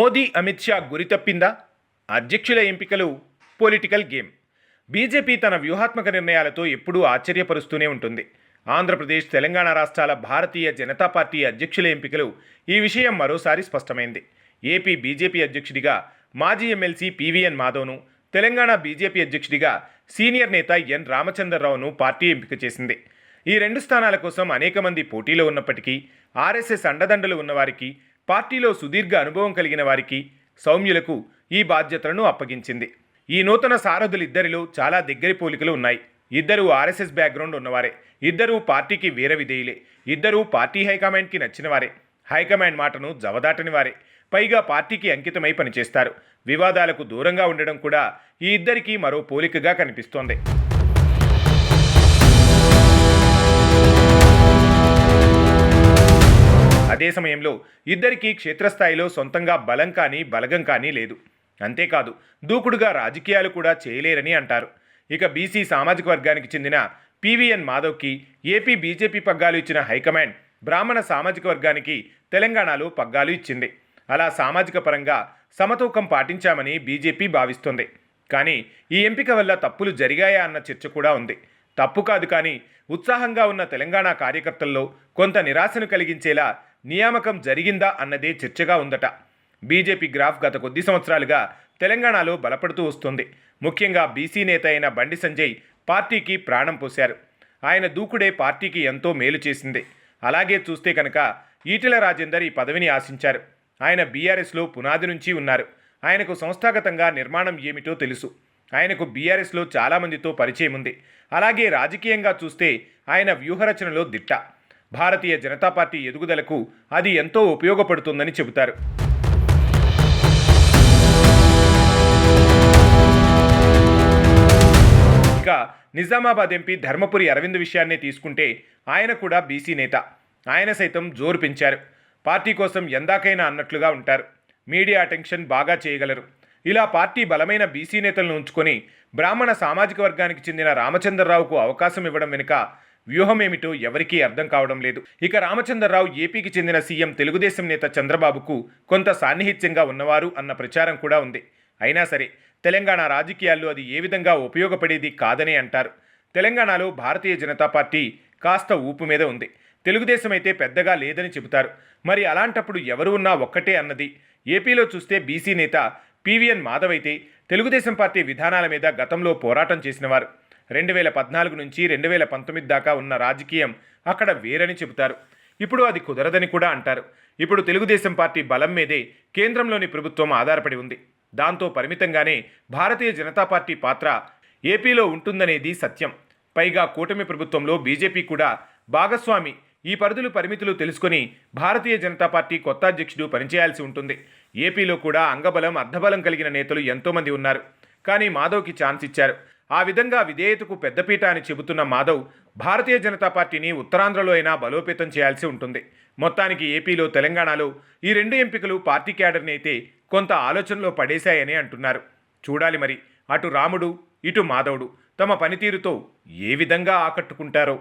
మోదీ అమిత్ షా గురి తప్పిందా? అధ్యక్షుల ఎంపికలు పొలిటికల్ గేమ్. బీజేపీ తన వ్యూహాత్మక నిర్ణయాలతో ఎప్పుడూ ఆశ్చర్యపరుస్తూనే ఉంటుంది. ఆంధ్రప్రదేశ్, తెలంగాణ రాష్ట్రాల భారతీయ జనతా పార్టీ అధ్యక్షుల ఎంపికలు ఈ విషయం మరోసారి స్పష్టమైంది. ఏపీ బీజేపీ అధ్యక్షుడిగా మాజీ ఎమ్మెల్సీ పీవీఎన్ మాధవ్ను, తెలంగాణ బీజేపీ అధ్యక్షుడిగా సీనియర్ నేత ఎన్ రామచంద్రరావును పార్టీ ఎంపిక చేసింది. ఈ రెండు స్థానాల కోసం అనేక మంది పోటీలో ఉన్నప్పటికీ ఆర్ఎస్ఎస్ అండదండలు ఉన్నవారికి, పార్టీలో సుదీర్ఘ అనుభవం కలిగిన వారికి, సౌమ్యులకు ఈ బాధ్యతలను అప్పగించింది. ఈ నూతన సారథులిద్దరిలో చాలా దగ్గరి పోలికలు ఉన్నాయి. ఇద్దరూ ఆర్ఎస్ఎస్ బ్యాక్గ్రౌండ్ ఉన్నవారే, ఇద్దరూ పార్టీకి వీర విధేయులే, ఇద్దరూ పార్టీ హైకమాండ్కి నచ్చిన వారే, హైకమాండ్ మాటను జవదాటని వారే, పైగా పార్టీకి అంకితమై పనిచేస్తారు. వివాదాలకు దూరంగా ఉండడం కూడా ఈ ఇద్దరికీ మరో పోలికగా కనిపిస్తోంది. అదే సమయంలో ఇద్దరికీ క్షేత్రస్థాయిలో సొంతంగా బలం కానీ బలగం కానీ లేదు. అంతేకాదు, దూకుడుగా రాజకీయాలు కూడా చేయలేరని అంటారు. ఇక బీసీ సామాజిక వర్గానికి చెందిన పీవీఎన్ మాధవ్కి ఏపీ బీజేపీ పగ్గాలు ఇచ్చిన హైకమాండ్ బ్రాహ్మణ సామాజిక వర్గానికి తెలంగాణలో పగ్గాలు ఇచ్చింది. అలా సామాజిక పరంగా సమతూకం పాటించామని బీజేపీ భావిస్తోంది. కానీ ఈ ఎంపిక వల్ల తప్పులు జరిగాయా అన్న చర్చ కూడా ఉంది. తప్పు కాదు, కానీ ఉత్సాహంగా ఉన్న తెలంగాణ కార్యకర్తల్లో కొంత నిరాశను కలిగించేలా నియామకం జరిగిందా అన్నదే చర్చగా ఉందట. బీజేపీ గ్రాఫ్ గత కొద్ది సంవత్సరాలుగా తెలంగాణలో బలపడుతూ వస్తుంది. ముఖ్యంగా బీసీ నేత అయిన బండి సంజయ్ పార్టీకి ప్రాణం పోశారు. ఆయన దూకుడే పార్టీకి ఎంతో మేలు చేసింది. అలాగే చూస్తే కనుక ఈటెల రాజేందర్ ఈ పదవిని ఆశించారు. ఆయన బీఆర్ఎస్లో పునాది నుంచి ఉన్నారు. ఆయనకు సంస్థాగతంగా నిర్మాణం ఏమిటో తెలుసు. ఆయనకు బీఆర్ఎస్లో చాలామందితో పరిచయం ఉంది. అలాగే రాజకీయంగా చూస్తే ఆయన వ్యూహరచనలో దిట్ట. భారతీయ జనతా పార్టీ ఎదుగుదలకు అది ఎంతో ఉపయోగపడుతుందని చెబుతారు. ఇక నిజామాబాద్ ఎంపీ ధర్మపురి అరవింద్ విషయాన్నే తీసుకుంటే ఆయన కూడా బీసీ నేత. ఆయన సైతం జోరు పెంచారు. పార్టీ కోసం ఎందాకైనా అన్నట్లుగా ఉంటారు. మీడియా అటెన్షన్ బాగా చేయగలరు. ఇలా పార్టీ బలమైన బీసీ నేతలను ఉంచుకొని బ్రాహ్మణ సామాజిక వర్గానికి చెందిన రామచంద్రరావుకు అవకాశం ఇవ్వడం వెనుక వ్యూహం ఏమిటో ఎవరికీ అర్థం కావడం లేదు. ఇక రామచంద్రరావు ఏపీకి చెందిన సీఎం తెలుగుదేశం నేత చంద్రబాబుకు కొంత సాన్నిహిత్యంగా ఉన్నవారు అన్న ప్రచారం కూడా ఉంది. అయినా సరే తెలంగాణ రాజకీయాల్లో అది ఏ విధంగా ఉపయోగపడేది కాదని అంటారు. తెలంగాణలో భారతీయ జనతా పార్టీ కాస్త ఊపు మీద ఉంది. తెలుగుదేశం అయితే పెద్దగా లేదని చెబుతారు. మరి అలాంటప్పుడు ఎవరు ఉన్నా ఒక్కటే అన్నది. ఏపీలో చూస్తే బీసీ నేత పీవీఎన్ మాధవ్ అయితే తెలుగుదేశం పార్టీ విధానాల మీద గతంలో పోరాటం చేసినవారు. 2014 నుంచి 2019 దాకా ఉన్న రాజకీయం అక్కడ వేరని చెబుతారు. ఇప్పుడు అది కుదరదని కూడా అంటారు. ఇప్పుడు తెలుగుదేశం పార్టీ బలం మీదే కేంద్రంలోని ప్రభుత్వం ఆధారపడి ఉంది. దాంతో పరిమితంగానే భారతీయ జనతా పార్టీ పాత్ర ఏపీలో ఉంటుందనేది సత్యం. పైగా కూటమి ప్రభుత్వంలో బీజేపీ కూడా భాగస్వామి. ఈ పరిమితులు తెలుసుకొని భారతీయ జనతా పార్టీ కొత్త అధ్యక్షుడు పనిచేయాల్సి ఉంటుంది. ఏపీలో కూడా అంగబలం, అర్ధబలం కలిగిన నేతలు ఎంతోమంది ఉన్నారు. కానీ మాధవ్కి ఛాన్స్ ఇచ్చారు. ఆ విధంగా విధేయతకు పెద్దపీట అని చెబుతున్న మాధవ్ భారతీయ జనతా పార్టీని ఉత్తరాంధ్రలో అయినా బలోపేతం చేయాల్సి ఉంటుంది. మొత్తానికి ఏపీలో, తెలంగాణలో ఈ రెండు ఎంపికలు పార్టీ క్యాడర్ని అయితే కొంత ఆలోచనలో పడేశాయని అంటున్నారు. చూడాలి మరి అటు రాముడు, ఇటు మాధవుడు తమ పనితీరుతో ఏ విధంగా ఆకట్టుకుంటారో.